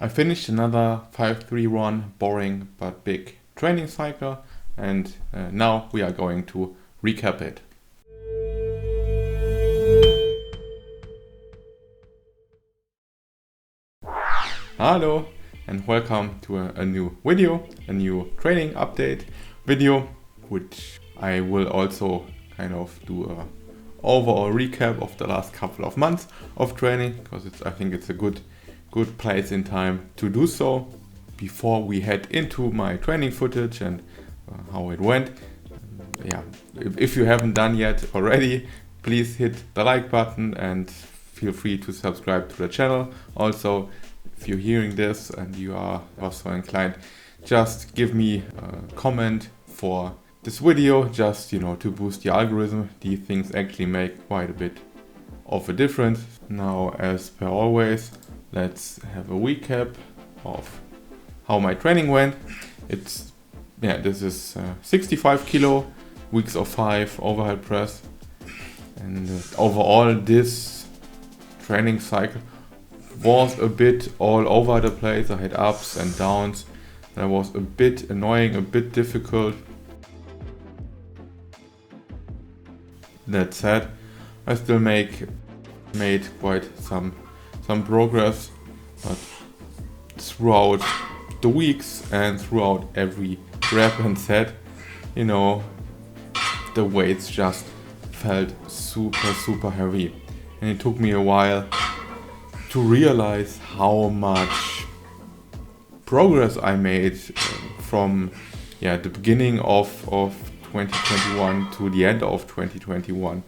I finished another 5-3 run, boring but big training cycle, and now we are going to recap it. Hello and welcome to a new video, a new training update video, which I will also kind of do a overall recap of the last couple of months of training, because I think it's a good place in time to do so. Before we head into my training footage and how it went, if you haven't done yet already, please hit the like button and feel free to subscribe to the channel. Also, if you're hearing this and you are also inclined, just give me a comment for this video, just to boost the algorithm. These things actually make quite a bit of a difference. Now, as per always, let's have a recap of how my training went. This is 65 kilo, weeks of 5 overhead press, and overall this training cycle was a bit all over the place. I had ups and downs. That was a bit annoying, a bit difficult. That said, I still made quite some progress, but throughout the weeks and throughout every rep and set, the weights just felt super heavy, and it took me a while to realize how much progress I made from the beginning of 2021 to the end of 2021.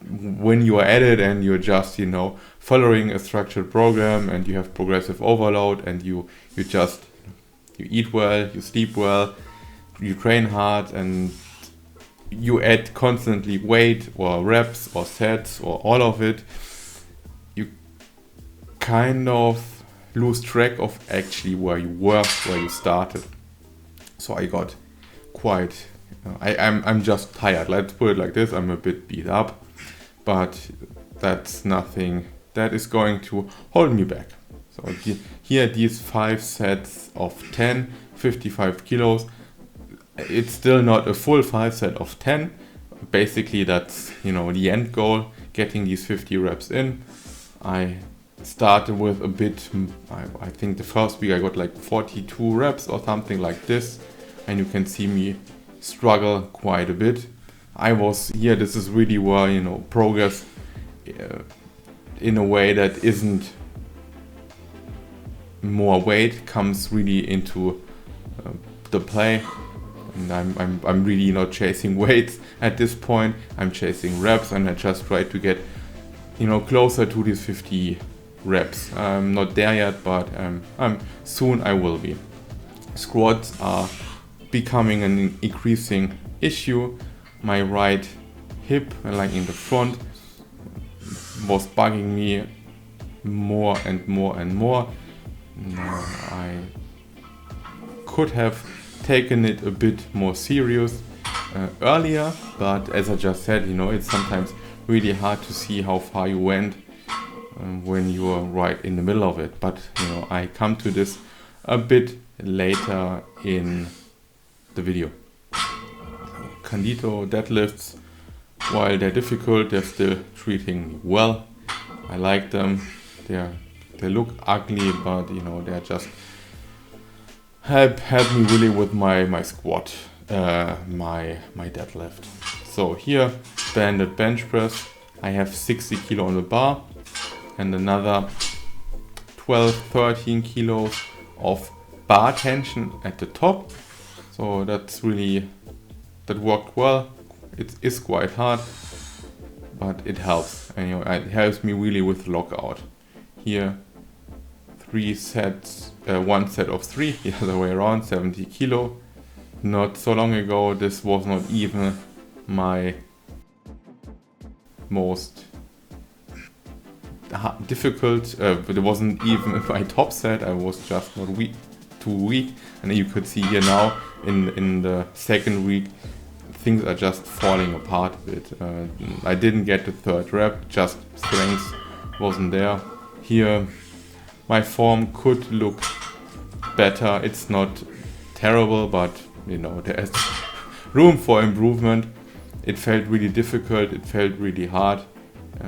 When you are at it and you're just following a structured program and you have progressive overload and you eat well, you sleep well, you train hard, and you add constantly weight or reps or sets or all of it, you kind of lose track of actually where you were, where you started. So I got quite I'm just tired. Let's put it like this. I'm a bit beat up, but that's nothing that is going to hold me back. So here, these 5 sets of 10, 55 kilos. It's still not a full 5 set of 10. Basically, that's the end goal, getting these 50 reps in. I started with a bit. I think the first week I got like 42 reps or something like this, and you can see me struggle quite a bit. This is really where progress in a way that isn't more weight comes really into the play. And I'm really not chasing weights at this point. I'm chasing reps, and I just try to get closer to these 50 reps. I'm not there yet, but soon I will be. Squats are becoming an increasing issue. My right hip, like in the front, was bugging me more and more and more. Now, I could have taken it a bit more serious earlier, but as I just said, it's sometimes really hard to see how far you went when you are right in the middle of it. But I come to this a bit later in the video. Candito deadlifts, while they're difficult, they're still treating me well. I like them. They look ugly, but they're just help me really with my squat, my deadlift. So here, banded bench press. I have 60 kilo on the bar and another 12-13 kilos of bar tension at the top. So that worked well. It is quite hard, but it helps. And it helps me really with lockout. Here, 3 sets, 1 set of 3, the other way around, 70 kilo. Not so long ago, this was not even my most difficult, but it wasn't even my top set. I was just not too weak, and you could see here now in the second week things are just falling apart a bit. I didn't get the third rep, just strength wasn't there. Here my form could look better. It's not terrible, but there's room for improvement. It felt really difficult, it felt really hard.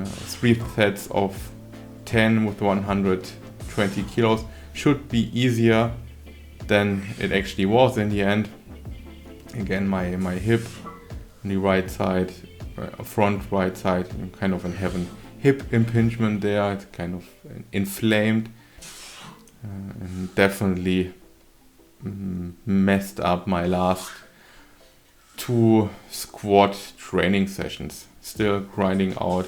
3 sets of 10 with 120 kilos should be easier than it actually was in the end. Again, my hip on the right side, front right side, kind of having hip impingement there. It's kind of inflamed and definitely messed up my last 2 squat training sessions. Still grinding out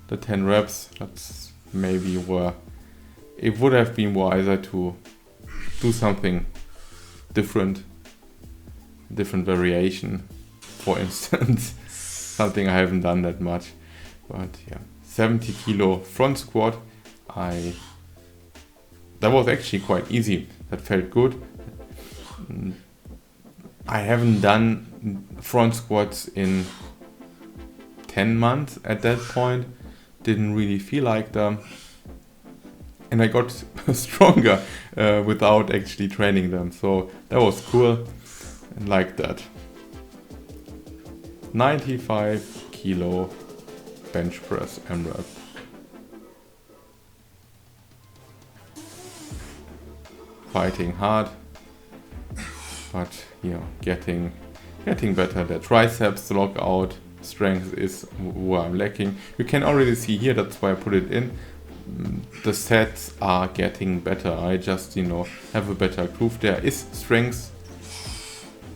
the 10 reps. That's maybe where it would have been wiser to do something different variation, for instance. Something I haven't done that much, but yeah, 70 kilo front squat. That was actually quite easy. That felt good. I haven't done front squats in 10 months at that point. Didn't really feel like them. And I got stronger without actually training them. So that was cool. And like that. 95 kilo bench press MRAP. Fighting hard, but getting better. The triceps lockout strength is where I'm lacking. You can already see here, that's why I put it in. The sets are getting better. I just have a better groove. There is strength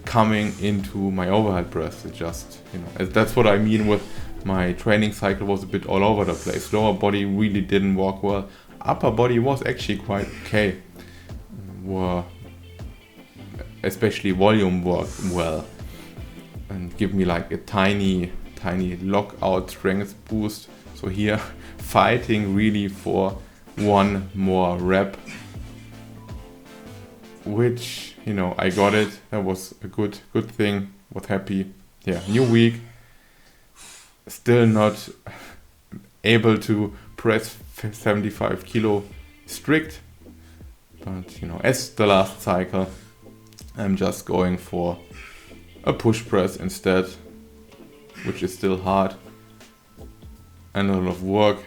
coming into my overhead press. It just that's what I mean with my training cycle was a bit all over the place. Lower body really didn't work well. Upper body was actually quite okay. Especially volume worked well and give me like a tiny lockout strength boost. So here fighting really for one more rep, which I got it. That was a good thing. Was happy. Yeah, new week. Still not able to press 75 kilo strict. But as the last cycle, I'm just going for a push press instead, which is still hard and a lot of work.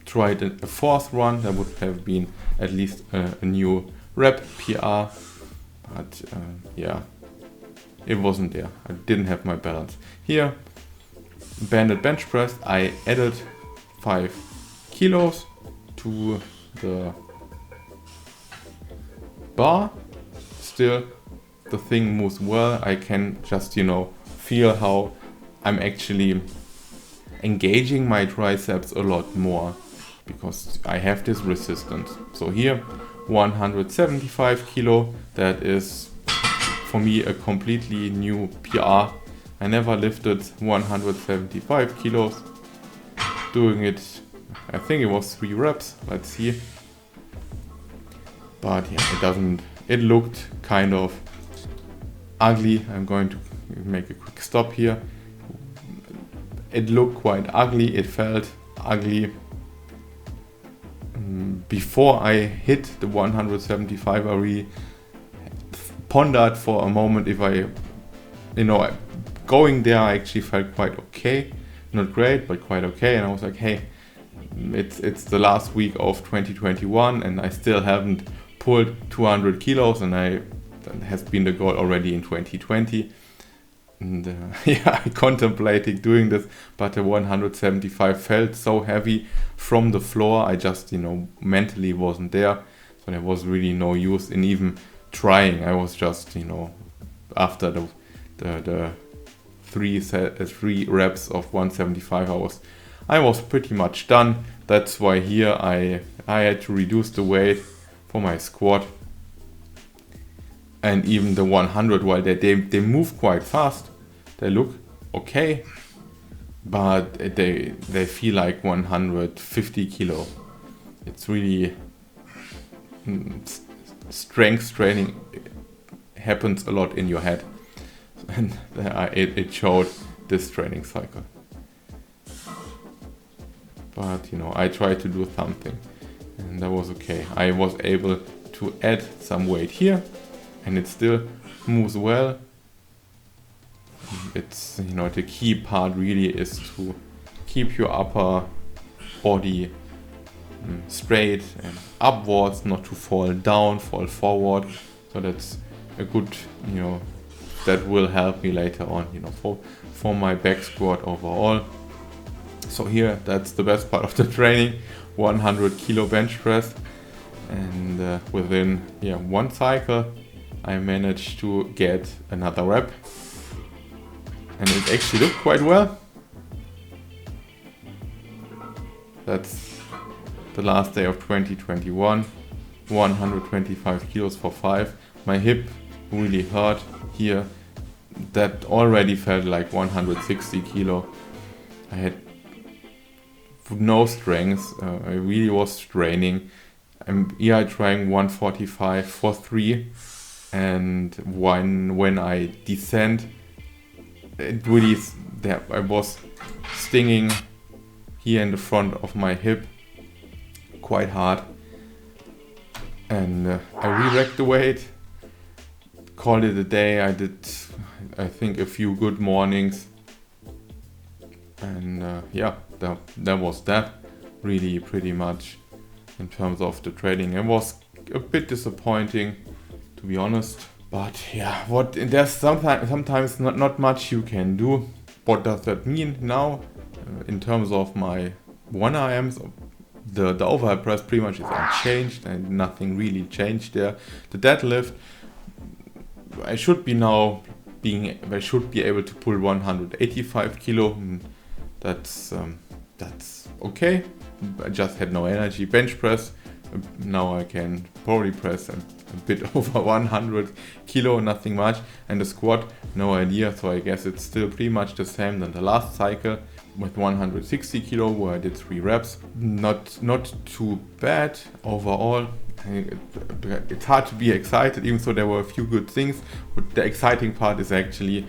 Tried a 4th run, that would have been at least a new rep PR, but yeah, it wasn't there. I didn't have my balance. Here, banded bench press, I added 5 kilos to the bar. Still, the thing moves well. I can just feel how I'm actually engaging my triceps a lot more because I have this resistance. So here 175 kilo, that is for me a completely new PR. I never lifted 175 kilos. Doing it, I think it was 3 reps. Let's see. But yeah, it looked kind of ugly. I'm going to make a quick stop here. It looked quite ugly. It felt ugly. Before I hit the 175, I really pondered for a moment if going there, I actually felt quite okay. Not great, but quite okay. And I was like, hey, it's the last week of 2021 and I still haven't pulled 200 kilos, and that has been the goal already in 2020. And I contemplated doing this, but the 175 felt so heavy from the floor. I just mentally wasn't there, so there was really no use in even trying. I was just after the 3 reps of 175, I was pretty much done. That's why here I had to reduce the weight for my squat. And even the 100, while they move quite fast, they look okay, but they feel like 150 kilo. It's really strength training happens a lot in your head, and it showed this training cycle. But I try to do something and that was okay. I was able to add some weight here, and it still moves well. It's, the key part really is to keep your upper body straight and upwards, not to fall down, fall forward. So that's a good, that will help me later on, for my back squat overall. So here, that's the best part of the training, 100 kilo bench press. And within one cycle, I managed to get another rep. And it actually looked quite well. That's the last day of 2021, 125 kilos for 5. My hip really hurt here. That already felt like 160 kilo. I had no strength. I really was straining. I'm trying 145 for 3. And when I descend, it really, I was stinging here in the front of my hip quite hard, and I re-racked the weight, called it a day. I did, I think, a few good mornings, and that was that. Really, pretty much in terms of the training. It was a bit disappointing, to be honest. But there's sometimes not much you can do. What does that mean now? In terms of my 1RMs, the overhead press pretty much is unchanged and nothing really changed there. The deadlift, I should be able to pull 185 kilo. That's okay. I just had no energy. Bench press, now I can probably press a bit over 100 kilo, nothing much. And the squat, no idea. So I guess it's still pretty much the same than the last cycle with 160 kilo, where I did 3 reps. Not too bad overall. It's hard to be excited, even though there were a few good things. But the exciting part is actually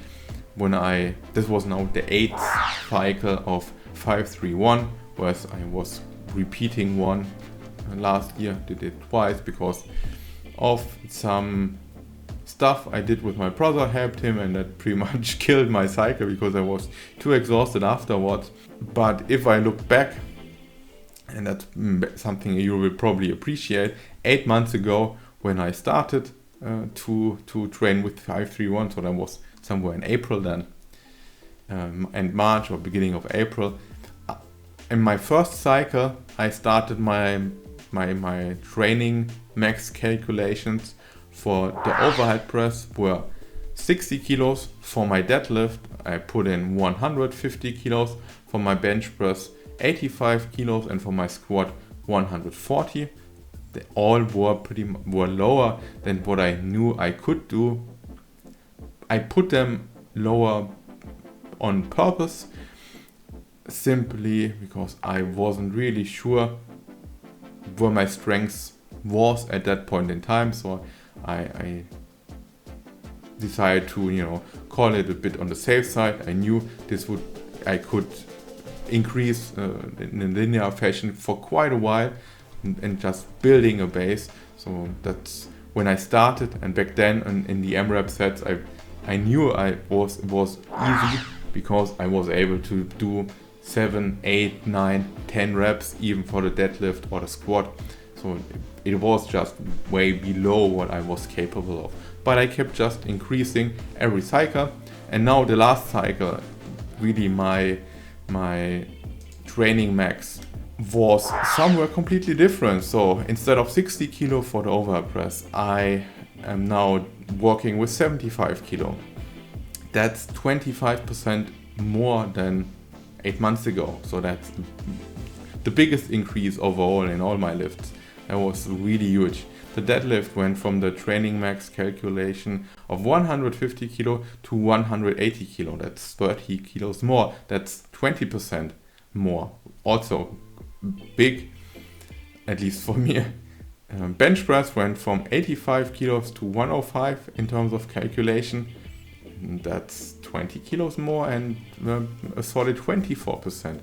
this was now the 8th cycle of 531, whereas I was repeating one last year. Did it twice because of some stuff I did with my brother, helped him, and that pretty much killed my cycle because I was too exhausted afterwards. But if I look back, and that's something you will probably appreciate, 8 months ago when I started to train with 531, so that was somewhere in April then, and March or beginning of April. In my first cycle, I started my training max calculations for the overhead press were 60 kilos. For my deadlift, I put in 150 kilos. For my bench press, 85 kilos, and for my squat, 140. They all were lower than what I knew I could do. I put them lower on purpose, simply because I wasn't really sure where my strength was at that point in time. So I decided to, call it a bit on the safe side. I knew I could increase in a linear fashion for quite a while and just building a base. So that's when I started, and back then in the MRAP sets, I knew it was easy because I was able to do 7, 8, 9, 10 reps even for the deadlift or the squat. So it was just way below what I was capable of. But I kept just increasing every cycle. And now the last cycle, really my training max was somewhere completely different. So instead of 60 kilo for the overhead press, I am now working with 75 kilo. That's 25% more than 8 months ago. So that's the biggest increase overall in all my lifts. That was really huge. The deadlift went from the training max calculation of 150 kilo to 180 kilo. That's 30 kilos more. That's 20% more. Also big, at least for me. Bench press went from 85 kilos to 105 in terms of calculation. That's 20 kilos more and a solid 24%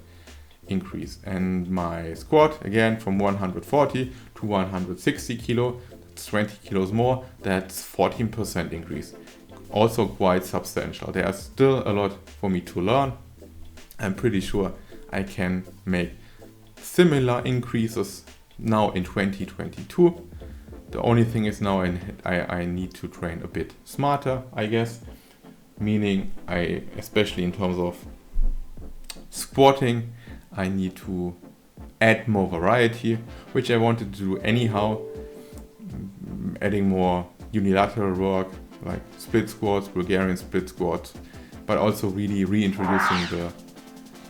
increase. And my squat, again, from 140 to 160 kilo, that's 20 kilos more, that's 14% increase. Also quite substantial. There's still a lot for me to learn. I'm pretty sure I can make similar increases now in 2022. The only thing is now I need to train a bit smarter, I guess. Meaning, especially in terms of squatting, I need to add more variety, which I wanted to do anyhow. Adding more unilateral work, like split squats, Bulgarian split squats, but also really reintroducing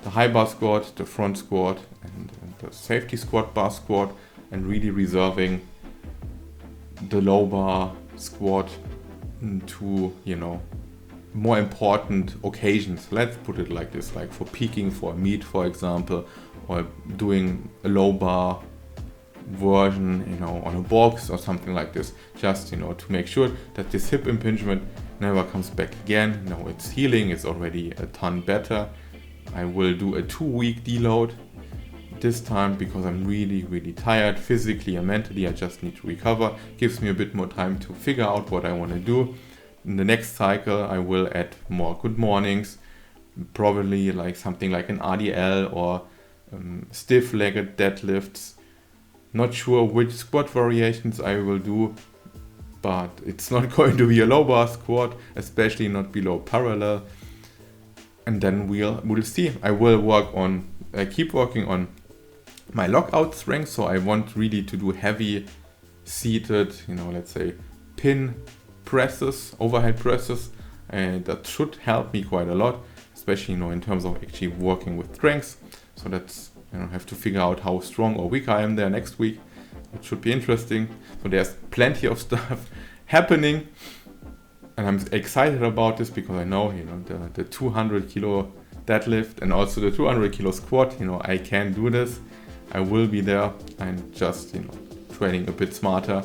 the high bar squat, the front squat, and the safety squat, bar squat, and really reserving the low bar squat to, more important occasions. Let's put it like this, like for peaking for a meet, for example, or doing a low bar version, on a box or something like this, just, to make sure that this hip impingement never comes back again. Now it's healing, it's already a ton better. I will do a 2-week deload this time because I'm really, really tired physically and mentally. I just need to recover. Gives me a bit more time to figure out what I want to do. In the next cycle, I will add more good mornings, probably like something like an RDL or stiff-legged deadlifts. Not sure which squat variations I will do, but it's not going to be a low bar squat, especially not below parallel. And then we'll see. I will keep working on my lockout strength. So I want really to do heavy seated, let's say pin presses, overhead presses, and that should help me quite a lot, especially in terms of actually working with strengths. So that's have to figure out how strong or weak I am there next week. It should be interesting. So there's plenty of stuff happening, and I'm excited about this because I know the 200 kilo deadlift and also the 200 kilo squat. I can do this. I will be there. I'm just training a bit smarter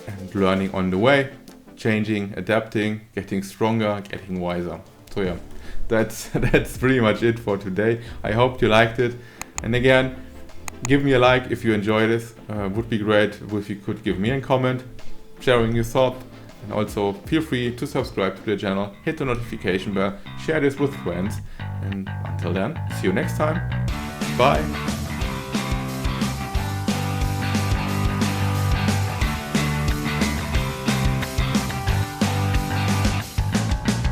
and learning on the way. Changing, adapting, getting stronger, getting wiser. So yeah, that's pretty much it for today. I hope you liked it. And again, give me a like if you enjoy this. Would be great if you could give me a comment, sharing your thoughts. And also feel free to subscribe to the channel, hit the notification bell, share this with friends. And until then, see you next time. Bye.